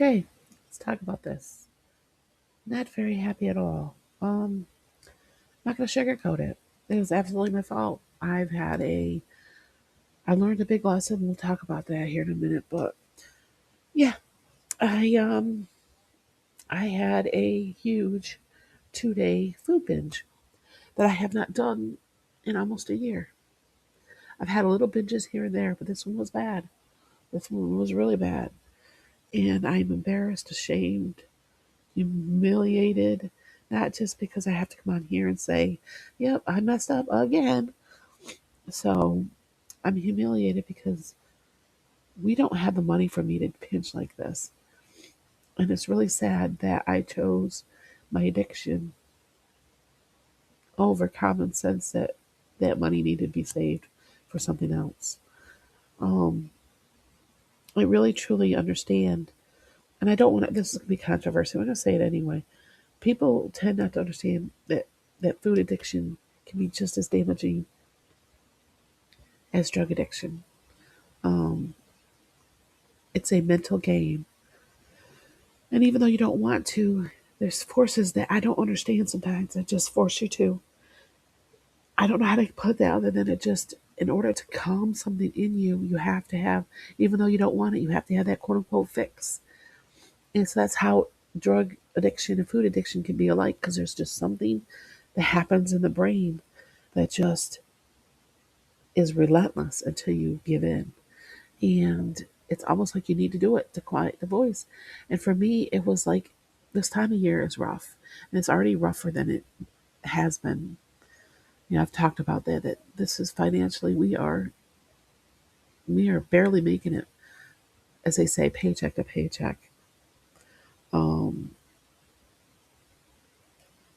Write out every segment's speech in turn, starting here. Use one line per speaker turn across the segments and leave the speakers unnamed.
Okay, let's talk about this. Not very happy at all. Not gonna sugarcoat it. It was absolutely my fault. I learned a big lesson. We'll talk about that here in a minute. But yeah, I um, I had a huge 2 day food binge that I have not done in almost a year. I've had a little binges here and there, but this one was bad. This one was really bad, and I'm embarrassed, ashamed, humiliated. Not just because I have to come on here and say, "Yep, I messed up again." So I'm humiliated because we don't have the money for me to pinch like this. And it's really sad that I chose my addiction over common sense that that money needed to be saved for something else. Um, I really truly understand, and I don't want to, this is going to be controversial. I'm going to say it anyway. People tend not to understand that food addiction can be just as damaging as drug addiction. Um, it's a mental game. And even though you don't want to, there's forces that I don't understand sometimes that just force you to. I don't know how to put that other than it just, in order to calm something in you, you have to have, even though you don't want it, you have to have that quote unquote fix. And so that's how drug addiction and food addiction can be alike because there's just something that happens in the brain that just is relentless until you give in. And it's almost like you need to do it to quiet the voice. And for me, it was like this time of year is rough, and it's already rougher than it has been. I've talked about that this is financially we are barely making it, as they say, paycheck to paycheck. Um,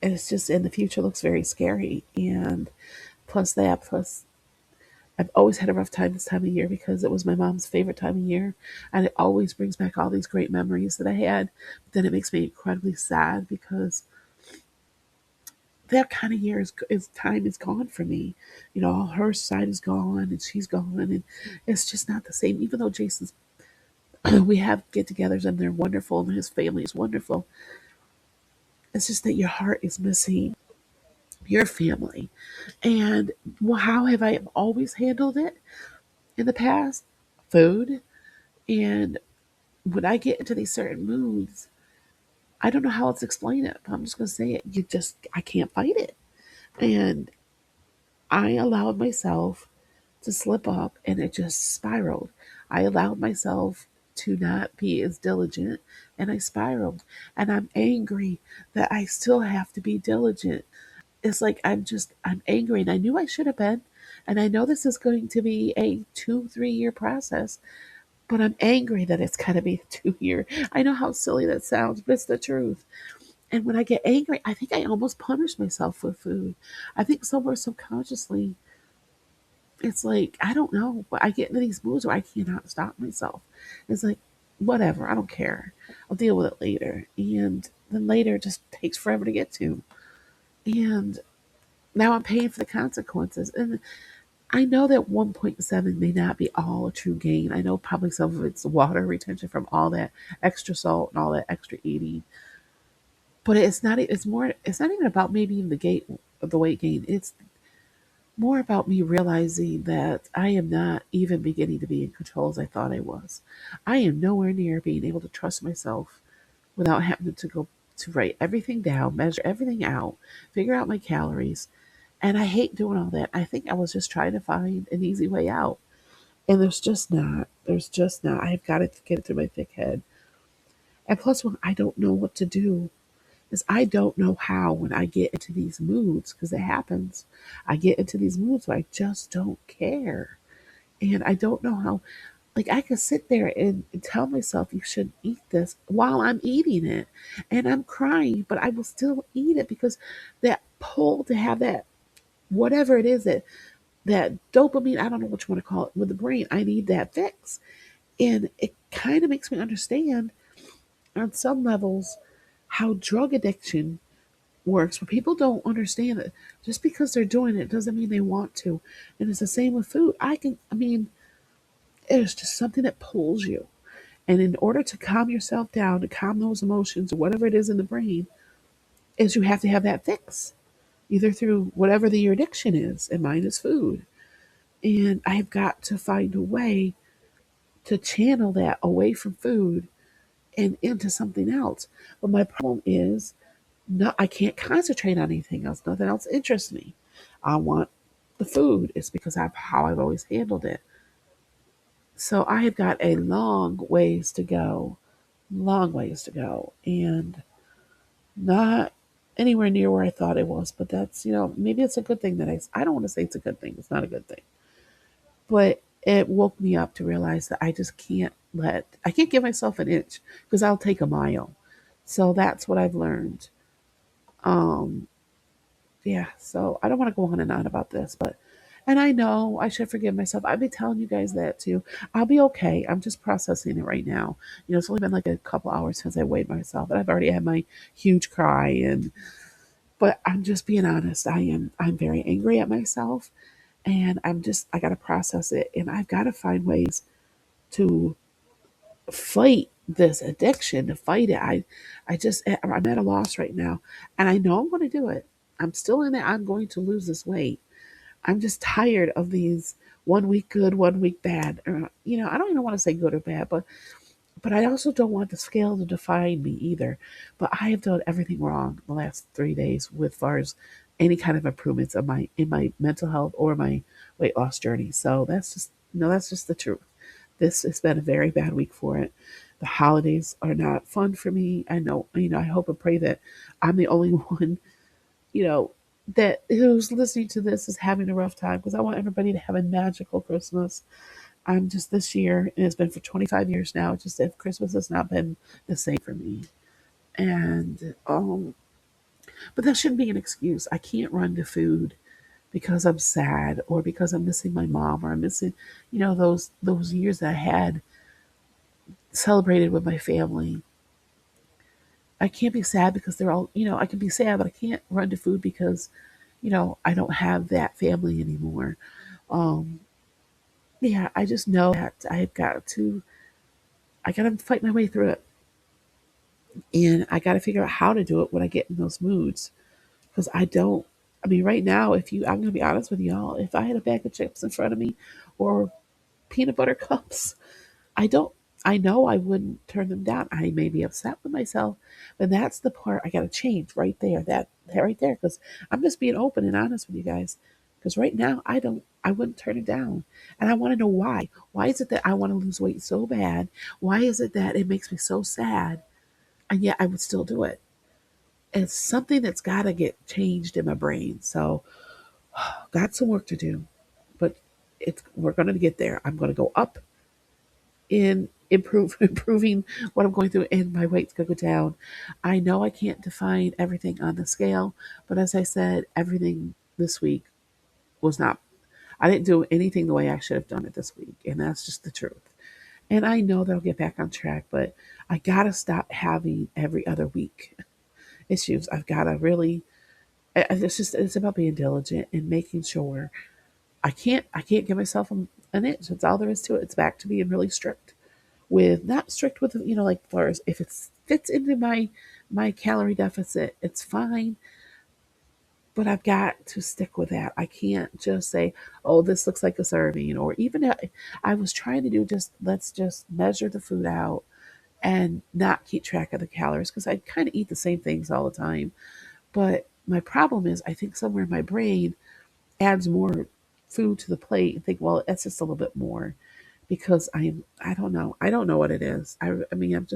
and it's just, and the future looks very scary. And plus I've always had a rough time this time of year because it was my mom's favorite time of year, and it always brings back all these great memories that I had. But then it makes me incredibly sad because that kind of year is time is gone for me. Her side is gone and she's gone, and it's just not the same. Even though Jason's, we have get-togethers and they're wonderful, and his family is wonderful. It's just that your heart is missing your family. And how have I always handled it in the past? Food. And when I get into these certain moods, I don't know how else to explain it, but I'm just going to say it. I can't fight it. And I allowed myself to slip up and it just spiraled. I allowed myself to not be as diligent and I spiraled. And I'm angry that I still have to be diligent. It's like I'm angry and I knew I should have been. And I know this is going to be a 2, 3 year process, but I'm angry that it's got to be 2 year. I know how silly that sounds, but it's the truth. And when I get angry, I think I almost punish myself with food. I think somewhere subconsciously, it's like, I don't know, but I get into these moods where I cannot stop myself. It's like, whatever, I don't care. I'll deal with it later. And then later it just takes forever to get to. And now I'm paying for the consequences. And I know that 1.7 may not be all a true gain. I know probably some of it's water retention from all that extra salt and all that extra eating. But it's not. It's not even about maybe even the weight gain. It's more about me realizing that I am not even beginning to be in control as I thought I was. I am nowhere near being able to trust myself without having to go to write everything down, measure everything out, figure out my calories. And I hate doing all that. I think I was just trying to find an easy way out. And there's just not. There's just not. I've got to get it through my thick head. And plus, when I don't know what to do, is I don't know how when I get into these moods, because it happens. I get into these moods where I just don't care. And I don't know how, like, I could sit there and tell myself you shouldn't eat this while I'm eating it. And I'm crying, but I will still eat it because that pull to have that, whatever it is, that dopamine, I don't know what you want to call it, with the brain, I need that fix. And it kind of makes me understand on some levels how drug addiction works, but people don't understand it. Just because they're doing it doesn't mean they want to. And it's the same with food. I mean, it's just something that pulls you. And in order to calm yourself down, to calm those emotions or whatever it is in the brain, is you have to have that fix, either through whatever your addiction is, and mine is food. And I've got to find a way to channel that away from food and into something else. But my problem is, no, I can't concentrate on anything else. Nothing else interests me. I want the food. It's because of how I've always handled it. So I have got a long ways to go, and not anywhere near where I thought it was. But that's, maybe it's a good thing that I don't want to say it's a good thing. It's not a good thing. But it woke me up to realize that I can't give myself an inch because I'll take a mile. So that's what I've learned. Um, yeah, so I don't want to go on and on about this, and I know I should forgive myself. I've been telling you guys that too. I'll be okay. I'm just processing it right now. It's only been like a couple hours since I weighed myself, and I've already had my huge cry. But I'm just being honest. I'm very angry at myself, and I got to process it, and I've got to find ways to fight this addiction, to fight it. I'm at a loss right now, and I know I'm going to do it. I'm still in it. I'm going to lose this weight. I'm just tired of these 1 week good, 1 week bad. I don't even want to say good or bad, but I also don't want the scale to define me either. But I have done everything wrong the last 3 days with far as any kind of improvements in my mental health or my weight loss journey. So that's just the truth. This has been a very bad week for it. The holidays are not fun for me. I know, I hope and pray that I'm the only one, you know, that who's listening to this is having a rough time, because I want everybody to have a magical Christmas. I'm just this year, and it's been for 25 years now, just that Christmas has not been the same for me. And, but that shouldn't be an excuse. I can't run to food because I'm sad or because I'm missing my mom or I'm missing, those years that I had celebrated with my family. I can't be sad because they're all, I can be sad, but I can't run to food because, I don't have that family anymore. Um, yeah, I just know that I got to fight my way through it. And I got to figure out how to do it when I get in those moods. Because I mean, right now, I'm going to be honest with y'all, if I had a bag of chips in front of me or peanut butter cups, I don't. I know I wouldn't turn them down. I may be upset with myself, but that's the part I got to change right there. That right there, because I'm just being open and honest with you guys. Because right now, I don't. I wouldn't turn it down, and I want to know why. Why is it that I want to lose weight so bad? Why is it that it makes me so sad, and yet I would still do it? It's something that's got to get changed in my brain. So, got some work to do, but we're going to get there. I'm going to go up in improving what I'm going through, and my weight's gonna go down. I know I can't define everything on the scale, but as I said, everything this week was not. I didn't do anything the way I should have done it this week, and that's just the truth. And I know that I'll get back on track, but I gotta stop having every other week issues. I've gotta really. It's about being diligent and making sure I can't give myself an inch. That's all there is to it. It's back to being really strict with not strict with, like far as if it fits into my calorie deficit, it's fine. But I've got to stick with that. I can't just say, oh, this looks like a serving, or even I was trying to do just let's just measure the food out and not keep track of the calories, because I kind of eat the same things all the time. But my problem is, I think somewhere in my brain adds more food to the plate and think, well, that's just a little bit more, because I don't know. I don't know what it is. I mean,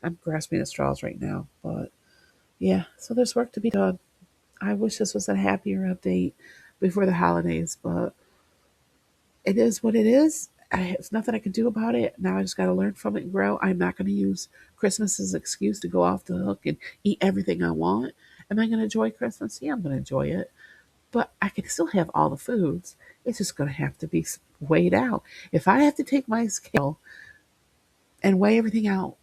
I'm grasping at straws right now. But yeah, so there's work to be done. I wish this was a happier update before the holidays, but it is what it is. It's nothing I can do about it. Now I just got to learn from it and grow. I'm not going to use Christmas as an excuse to go off the hook and eat everything I want. Am I going to enjoy Christmas? Yeah, I'm going to enjoy it. But I can still have all the foods. It's just going to have to be weighed out. If I have to take my scale and weigh everything out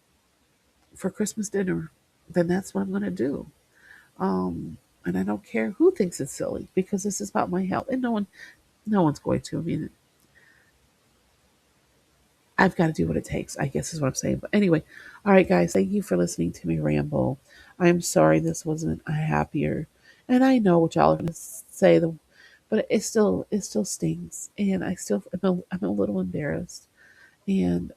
for Christmas dinner, then that's what I'm going to do. And I don't care who thinks it's silly, because this is about my health, and no one's going to. I mean, I've got to do what it takes, I guess is what I'm saying. But anyway, all right, guys, thank you for listening to me ramble. I'm sorry this wasn't a happier, and I know what y'all are going to say, but it still stings, and I'm a little embarrassed, and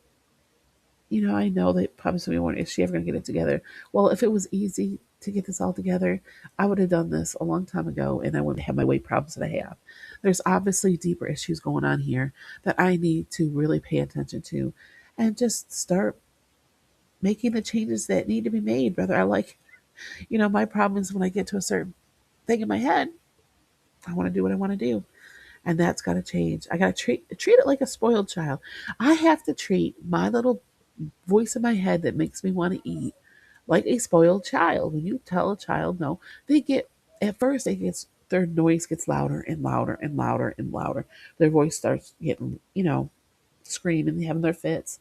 I know that probably somebody wondering, is she ever going to get it together? Well, if it was easy to get this all together, I would have done this a long time ago and I wouldn't have my weight problems that I have. There's obviously deeper issues going on here that I need to really pay attention to and just start making the changes that need to be made. Whether I like, my problem is when I get to a certain thing in my head, I want to do what I want to do. And that's got to change. I got to treat it like a spoiled child. I have to treat my little voice in my head that makes me want to eat like a spoiled child. When you tell a child no, they get at first they get their noise gets louder and louder and louder and louder. Their voice starts getting, screaming, having their fits.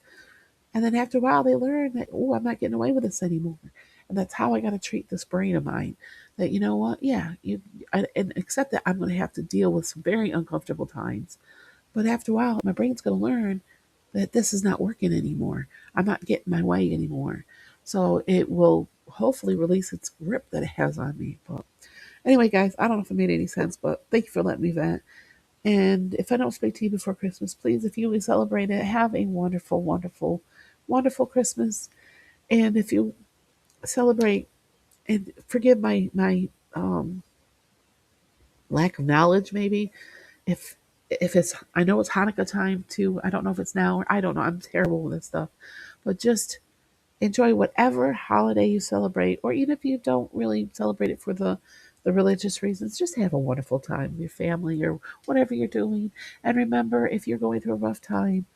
And then after a while they learn that, oh, I'm not getting away with this anymore. And that's how I gotta treat this brain of mine. That you know what, yeah, and accept that I'm gonna have to deal with some very uncomfortable times. But after a while, my brain's gonna learn that this is not working anymore. I'm not getting my way anymore. So it will hopefully release its grip that it has on me. But anyway, guys, I don't know if it made any sense, but thank you for letting me vent. And if I don't speak to you before Christmas, please, if you celebrate it, have a wonderful, wonderful, wonderful Christmas. And if you celebrate, and forgive my lack of knowledge, maybe if it's, I know it's Hanukkah time too. I don't know if it's now or I don't know. I'm terrible with this stuff, but just enjoy whatever holiday you celebrate, or even if you don't really celebrate it for the religious reasons, just have a wonderful time with your family or whatever you're doing. And remember, if you're going through a rough time,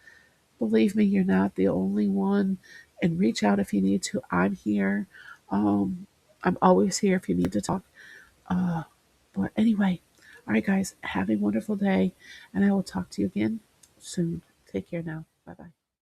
believe me, you're not the only one. And reach out if you need to. I'm here. Um, I'm always here if you need to talk. Uh, but anyway, all right, guys, have a wonderful day, and I will talk to you again soon. Take care now. Bye bye.